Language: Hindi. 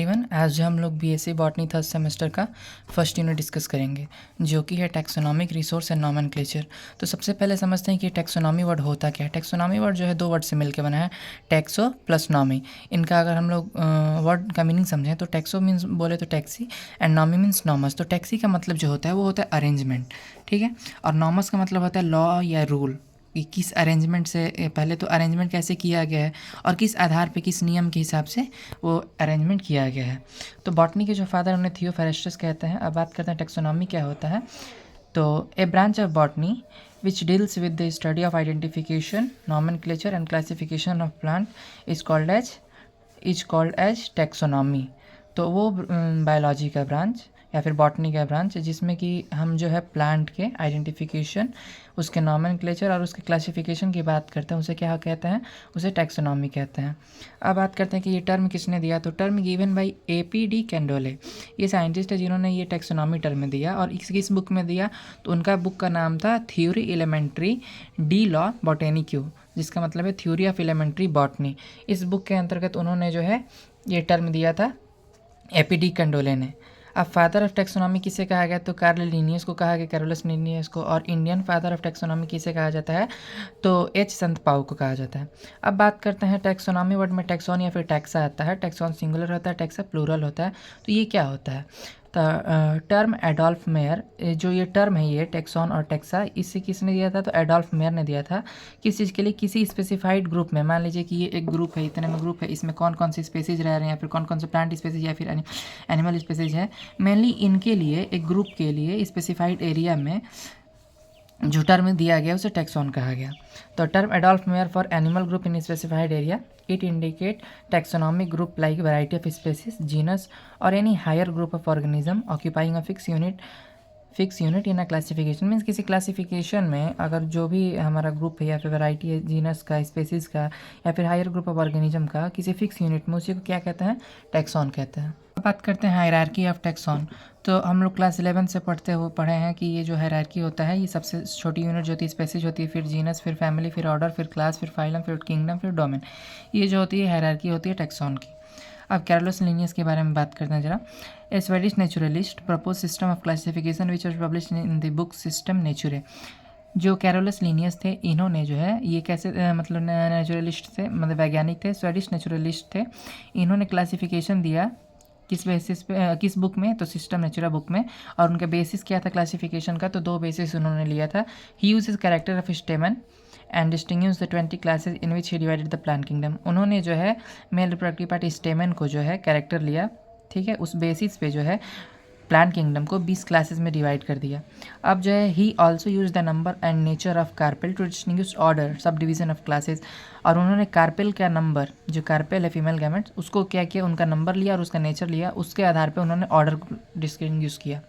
एवरीवन, आज जो हम लोग बीएससी बॉटनी थर्ड सेमेस्टर का फर्स्ट यूनिट डिस्कस करेंगे जो कि है टैक्सोनॉमिक रिसोर्स एंड नॉमेनक्लेचर। तो सबसे पहले समझते हैं कि टैक्सोनॉमी वर्ड होता क्या है। टैक्सोनॉमी वर्ड जो है दो वर्ड से मिलकर बना है, टैक्सो प्लस नॉमी। इनका अगर हम लोग वर्ड का मीनिंग समझें तो टैक्सो मीन्स बोले तो टैक्सी एंड नॉमी मीन्स नॉमस। तो टैक्सी का मतलब जो होता है वो होता है अरेंजमेंट, ठीक है, और नॉमस का मतलब होता है लॉ या रूल कि किस अरेंजमेंट से पहले तो अरेंजमेंट कैसे किया गया है और किस आधार पे किस नियम के हिसाब से वो अरेंजमेंट किया गया है। तो बॉटनी के जो फादर उन्हें थियोफेरेस्टस कहते हैं। अब बात करते हैं टैक्सोनॉमी क्या होता है। तो a branch of botany which deals with the study of identification, nomenclature and classification of plant is called as taxonomy. तो वो बायोलॉजी का ब्रांच या फिर बॉटनी का ब्रांच जिसमें कि हम जो है प्लांट के आइडेंटिफिकेशन, उसके नॉमेनक्लेचर और उसके क्लासिफिकेशन की बात करते हैं, उसे क्या कहते हैं, उसे टैक्सोनॉमी कहते हैं। अब बात करते हैं कि ये टर्म किसने दिया। तो टर्म गिवन बाय A.P.D. कैंडोले। ये साइंटिस्ट है जिन्होंने ये टैक्सोनॉमी टर्म दिया। और किस बुक में दिया, तो उनका बुक का नाम था थ्योरी एलिमेंट्री डी लॉ बॉटेनिक्यू, जिसका मतलब है थ्योरी ऑफ एलिमेंट्री बॉटनी। इस बुक के अंतर्गत उन्होंने जो है ये टर्म दिया था A.P.D. कैंडोले ने। अब फादर ऑफ टैक्सोनॉमी किसे कहा गया, तो कार्ल लिनियस को कहा गया, कैरोलस लिनियस को। और इंडियन फादर ऑफ टैक्सोनॉमी किसे कहा जाता है, तो एच संत पाउ को कहा जाता है। अब बात करते हैं टैक्सोनॉमी वर्ड में टैक्सोन या फिर टैक्सा आता है। टैक्सोन सिंगुलर होता है, टैक्सा प्लूरल होता है। तो ये क्या होता है, तो टर्म एडोल्फ मेयर, जो ये टर्म है ये टैक्सोन और टैक्सा, इसे किसने दिया था, तो एडोल्फ मेयर ने दिया था। किस चीज़ के लिए, किसी स्पेसिफाइड ग्रुप में। मान लीजिए कि ये एक ग्रुप है, इतने में ग्रुप है, इसमें कौन कौन सी स्पेसीज रह रहे हैं या फिर कौन कौन से प्लांट स्पेसीज या फिर एनिमल स्पेसीज है, मेनली इनके लिए, एक ग्रुप के लिए स्पेसिफाइड एरिया में जो टर्म दिया गया उसे टैक्सोन कहा गया। तो term Adolf Meyer for animal group in specified area, it indicate taxonomic group like variety of species, genus और any higher group of organism occupying a fix unit in a classification. Means किसी क्लासिफिकेशन में अगर जो भी हमारा ग्रुप है या फिर वैरायटी है जीनस का, स्पेसीज का या फिर हायर ग्रुप ऑफ ऑर्गेनिज्म का किसी फिक्स यूनिट में, उसी को क्या कहते हैं, टैक्सोन कहते हैं। बात करते हैं हायरार्की ऑफ टैक्सोन। तो हम लोग क्लास 11 से पढ़े हैं कि ये जो हायरार्की होता है, ये सबसे छोटी यूनिट जो होती है स्पेसीज होती है, फिर जीनस, फिर फैमिली, फिर ऑर्डर, फिर क्लास, फिर फाइलम, फिर किंगडम, फिर डोमेन। ये जो होती है हायरार्की होती है टैक्सोन की। अब कैरोलस लिनियस के बारे में बात करते हैं जरा। A Swedish naturalist propose system of classification which was published in the book Systema Naturae. जो कैरोलस लिनियस थे, इन्होंने जो है ये कैसे मतलब नेचुरलिस्ट थे, मतलब वैज्ञानिक थे, स्वेडिश नेचुरलिस्ट थे। इन्होंने क्लासिफिकेशन दिया किस बेसिस पे, किस बुक में, तो सिस्टम नेचुरा बुक में। और उनका बेसिस क्या था क्लासिफिकेशन का, तो दो बेसिस उन्होंने लिया था। He uses character of स्टेमन and distinguish the 20 classes in which he divided the plant kingdom. उन्होंने जो है मेल रिप्रोडक्टिव पार्ट स्टेमन को जो है कैरेक्टर लिया, ठीक है, उस बेसिस पे जो है प्लांट किंगडम को 20 क्लासेस में डिवाइड कर दिया। अब जो है ही also use the number and nature of carpel to distinguish order subdivision of classes. और उन्होंने कार्पेल का नंबर, जो कार्पेल है फीमेल गैमेट्स, उसको क्या किया, उनका नंबर लिया और उसका नेचर लिया, उसके आधार पर उन्होंने ऑर्डर डिस्टिंग्विश किया।